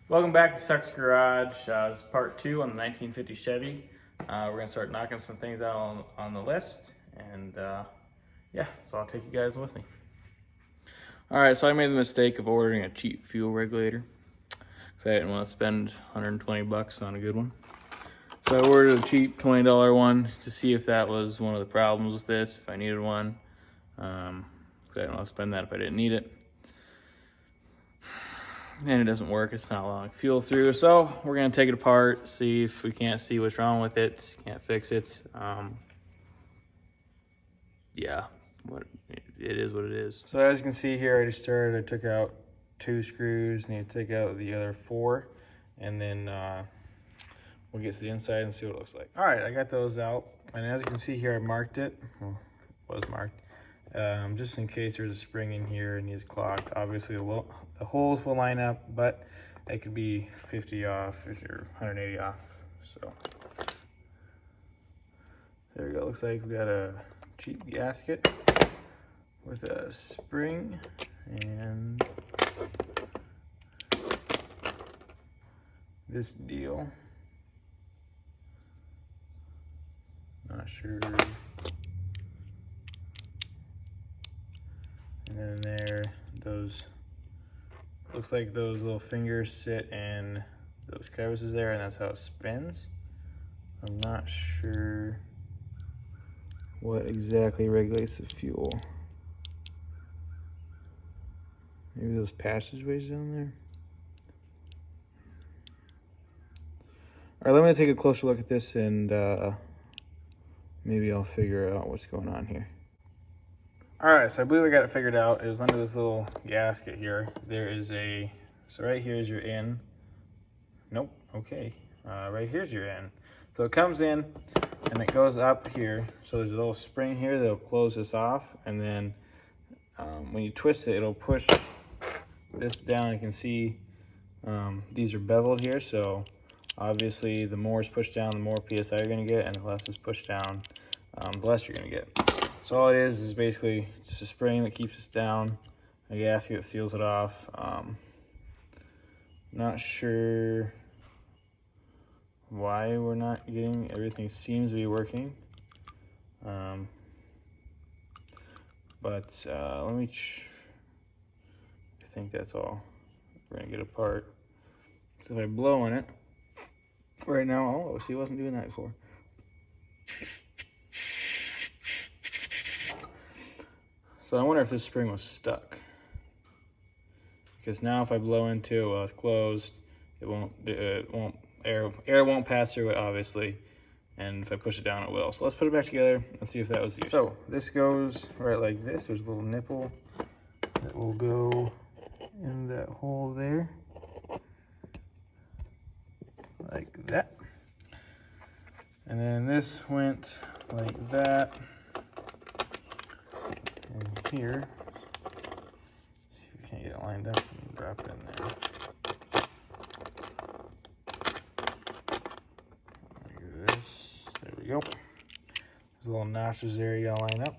Welcome back to Stuck's Garage. This is part 2 on the 1950 Chevy. We're going to start knocking some things out on the list. And yeah, so I'll take you guys with me. Alright, so I made the mistake of ordering a cheap fuel regulator, because I didn't want to spend 120 bucks on a good one. So I ordered a cheap $20 one to see if that was one of the problems with this, if I needed one. Because I didn't want to spend that if I didn't need it. And it doesn't work, it's not allowing fuel through. So we're gonna take it apart, see if we can't see what's wrong with it, can't fix it. Yeah, it is what it is. So as you can see here, I just started, I took out 2 screws, need to take out the other 4, and then we'll get to the inside and see what it looks like. All right, I got those out, and as you can see here, I marked it, well, was marked. Just in case there's a spring in here and needs clocked. Obviously the holes will line up, but it could be 50 off or 180 off. So there we go. Looks like we got a cheap gasket with a spring and this deal. Not sure. And then there, those, looks like those little fingers sit in those crevices there, and that's how it spins. I'm not sure what exactly regulates the fuel. Maybe those passageways down there. All right, let me take a closer look at this, and maybe I'll figure out what's going on here. All right, so I believe I got it figured out. It was under this little gasket here. There is a, so right here is your in. Nope, okay. Right here's your in. So it comes in and it goes up here. So there's a little spring here that'll close this off. And then when you twist it, it'll push this down. You can see these are beveled here. So obviously the more is pushed down, the more PSI you're gonna get, and the less is pushed down, the less you're gonna get. So all it is basically just a spring that keeps us down, a gasket that seals it off. Not sure why we're not getting, everything seems to be working. But let me, I think that's all we're gonna get apart. So if I blow on it, right now, oh, see, I wasn't doing that before. So I wonder if this spring was stuck. Because now if I blow into it while it's closed, air won't pass through it, obviously. And if I push it down, it will. So let's put it back together and see if that was the issue. So this goes right like this. There's a little nipple that will go in that hole there. Like that. And then this went like that. Here, see if we can't get it lined up and drop it in there. Like this, there we go. There's little notches there you gotta line up.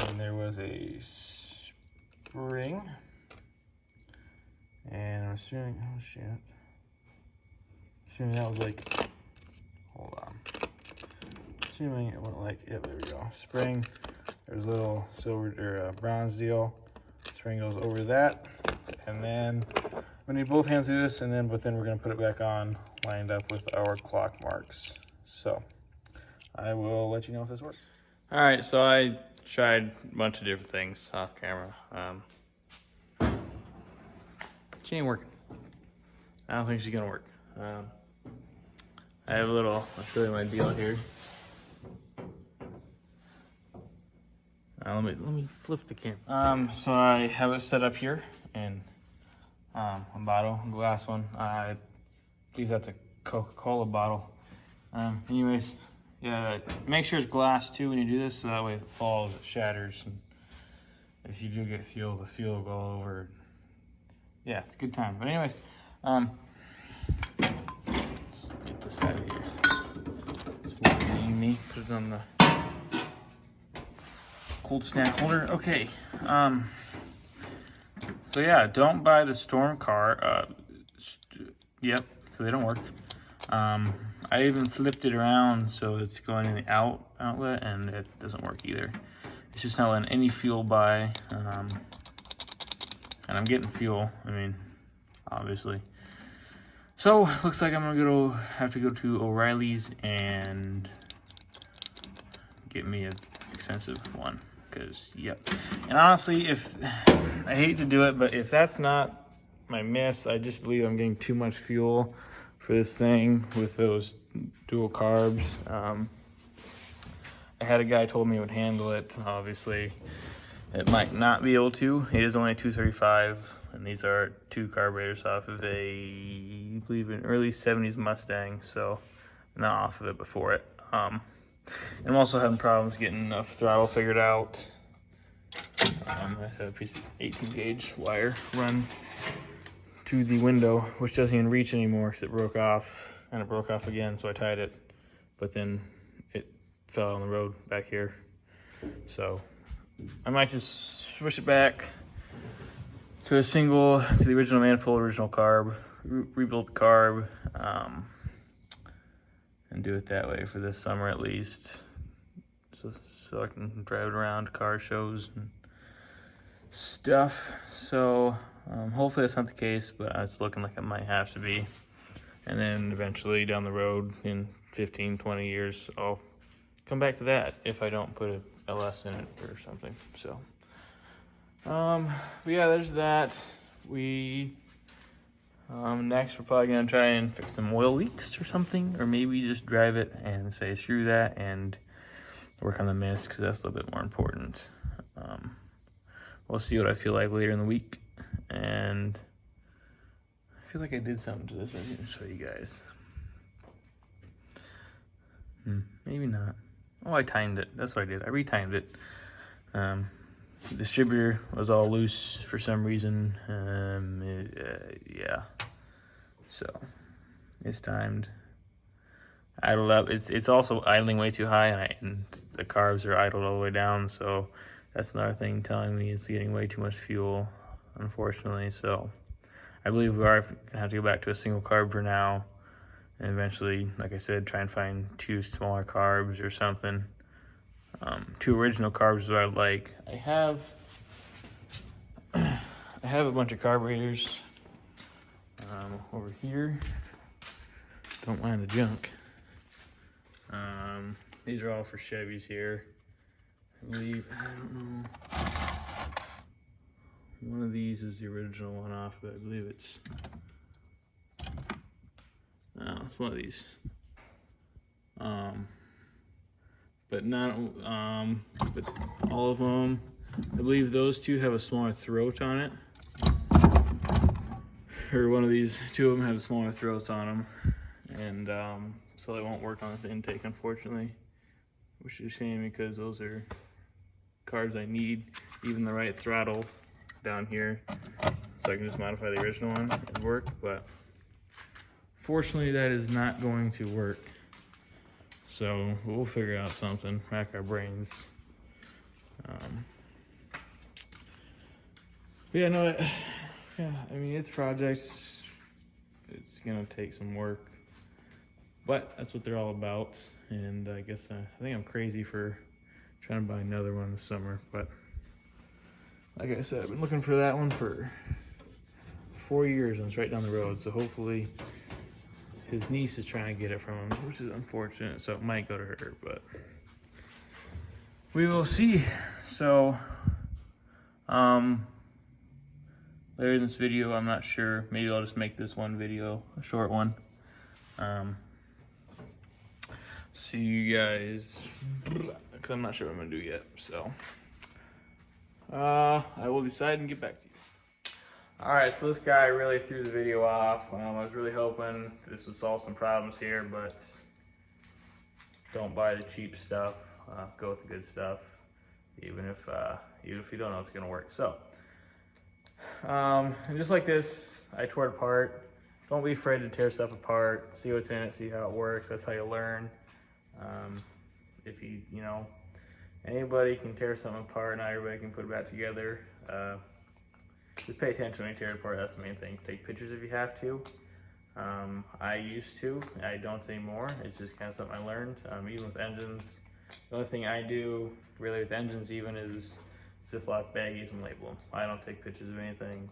Then there was a spring, and I'm assuming, oh shit, assuming that was like, hold on, assuming it went like, yep, there we go, spring. There's a little silver or bronze deal. Spring goes over that, and then we need both hands to do this, but then we're gonna put it back on, lined up with our clock marks. So I will let you know if this works. All right, so I tried a bunch of different things off camera. She ain't working. I don't think she's gonna work. I have a little, I'll show you my deal here. Let me flip the camera. So I have it set up here in a bottle, a glass one. I believe that's a Coca-Cola bottle. Anyways, yeah, make sure it's glass too when you do this, so that way if it falls, it shatters. And if you do get fuel, the fuel will go all over. Yeah, it's a good time. But anyways, let's get this out of here. It's working me. Put it on the cold snack holder. Okay. So yeah, don't buy the storm car. Yep, because they don't work. I even flipped it around so it's going in the outlet, and it doesn't work either. It's just not letting any fuel by, and I'm getting fuel, I mean, obviously. So, looks like I'm gonna have to go to O'Reilly's and get me an expensive one, because, yep. And honestly, I hate to do it, but if that's not my miss, I just believe I'm getting too much fuel for this thing with those dual carbs. I had a guy told me it would handle it. Obviously, it might not be able to. It is only 235, and these are 2 carburetors off of I believe an early 70s Mustang, so I'm not off of it before it. And I'm also having problems getting enough throttle figured out. I have a piece of 18 gauge wire run to the window, which doesn't even reach anymore because it broke off, and it broke off again, so I tied it, but then it fell on the road back here. So I might just switch it back to the original manifold, original carb, rebuild the carb, and do it that way for this summer at least, so I can drive it around to car shows and stuff. So hopefully that's not the case, but it's looking like it might have to be. And then eventually down the road in 15, 20 years, I'll come back to that if I don't put a LS in it or something. So, but yeah, there's that. Next we're probably gonna try and fix some oil leaks or something, or maybe just drive it and say screw that and work on the mist, because that's a little bit more important. We'll see what I feel like later in the week. And I feel like I did something to this I didn't show you guys. Maybe not. Oh, I timed it. That's what I did. I retimed it. The distributor was all loose for some reason. Yeah. So it's timed. Idled up. It's also idling way too high, and the carbs are idled all the way down. So that's another thing telling me it's getting way too much fuel, unfortunately. So I believe we are gonna have to go back to a single carb for now, and eventually, like I said, try and find 2 smaller carbs or something. 2 original carbs is what I'd like. I have a bunch of carburetors over here. Don't mind the junk. These are all for Chevys here. I believe, I don't know. One of these is the original one off, but I believe it's one of these. But not, but all of them. I believe those 2 have a smaller throat on it. Or one of these, 2 of them have smaller throats on them, and so they won't work on this intake, unfortunately, which is a shame because those are carbs I need, even the right throttle down here, so I can just modify the original one and work. But fortunately, that is not going to work. So we'll figure out something, rack our brains. Yeah, no, yeah, I mean, it's projects. It's gonna take some work, but that's what they're all about. And I guess I think I'm crazy for trying to buy another one this summer. But like I said, I've been looking for that one for 4 years, and it's right down the road. So hopefully his niece is trying to get it from him, which is unfortunate. So it might go to her, but we will see. So, later in this video, I'm not sure. Maybe I'll just make this one video a short one. See you guys, because I'm not sure what I'm gonna do yet. So, I will decide and get back to you. All right, so this guy really threw the video off. I was really hoping this would solve some problems here, but don't buy the cheap stuff. Go with the good stuff, even if you don't know it's gonna work. So, and just like this, I tore it apart. Don't be afraid to tear stuff apart. See what's in it, see how it works. That's how you learn. If you know, anybody can tear something apart, not everybody can put it back together. just pay attention when you tear it apart. That's the main thing. Take pictures if you have to. I used to. I don't anymore. It's just kind of something I learned. Even with engines, the only thing I do really with engines even is Ziploc baggies and label them. I don't take pictures of anything.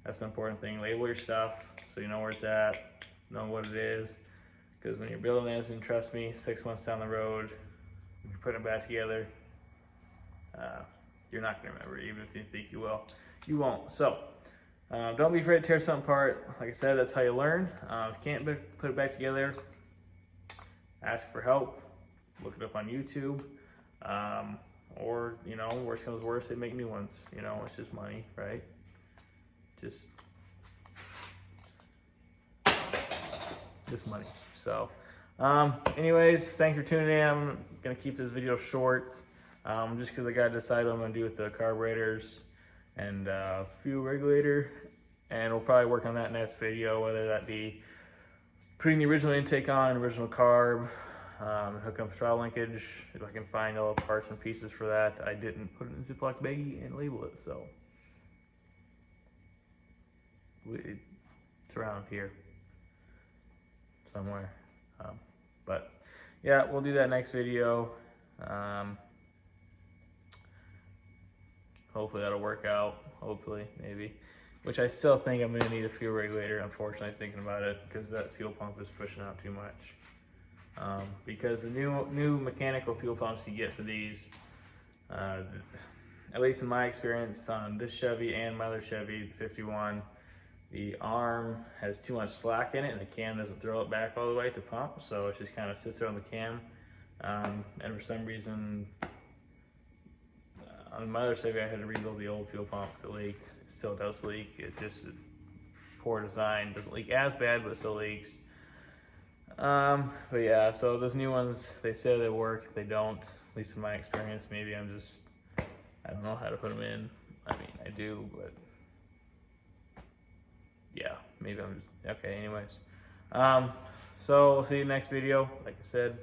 That's the important thing. Label your stuff so you know where it's at, know what it is. Because when you're building an engine, trust me, 6 months down the road, you're putting it back together, you're not going to remember it, even if you think you will. You won't. So, don't be afraid to tear something apart. Like I said, that's how you learn. If you can't put it back together, ask for help. Look it up on YouTube. Or, you know, worst comes to worst, they make new ones. You know, it's just money, right? Just money. So, anyways, thanks for tuning in. I'm going to keep this video short. Just because I got to decide what I'm going to do with the carburetors and fuel regulator. And we'll probably work on that next video, whether that be putting the original intake on, original carb, hooking up throttle linkage, if I can find all the parts and pieces for that. I didn't put it in a Ziploc baggie and label it, so it's around here somewhere. But yeah, we'll do that next video. Hopefully that'll work out. Hopefully, maybe. Which I still think I'm going to need a fuel regulator, unfortunately, thinking about it, because that fuel pump is pushing out too much. Because the new mechanical fuel pumps you get for these, at least in my experience on this Chevy and my other Chevy, the 51, the arm has too much slack in it, and the cam doesn't throw it back all the way to pump, so it just kind of sits there on the cam. And for some reason, on my other Chevy, I had to rebuild the old fuel pump because it leaked. It still does leak. It's just a poor design. It doesn't leak as bad, but it still leaks. But yeah, so those new ones, they say they work. They don't, at least in my experience. Maybe I don't know how to put them in. I mean, I do, but yeah, maybe I'm just, okay, anyways. So we'll see you next video. Like I said,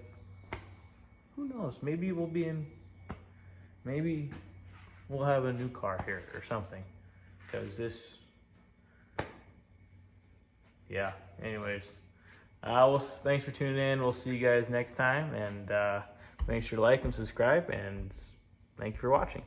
who knows, maybe we'll have a new car here or something, because this, yeah, anyways. Thanks for tuning in. We'll see you guys next time, and thanks for liking and subscribe, and thank you for watching.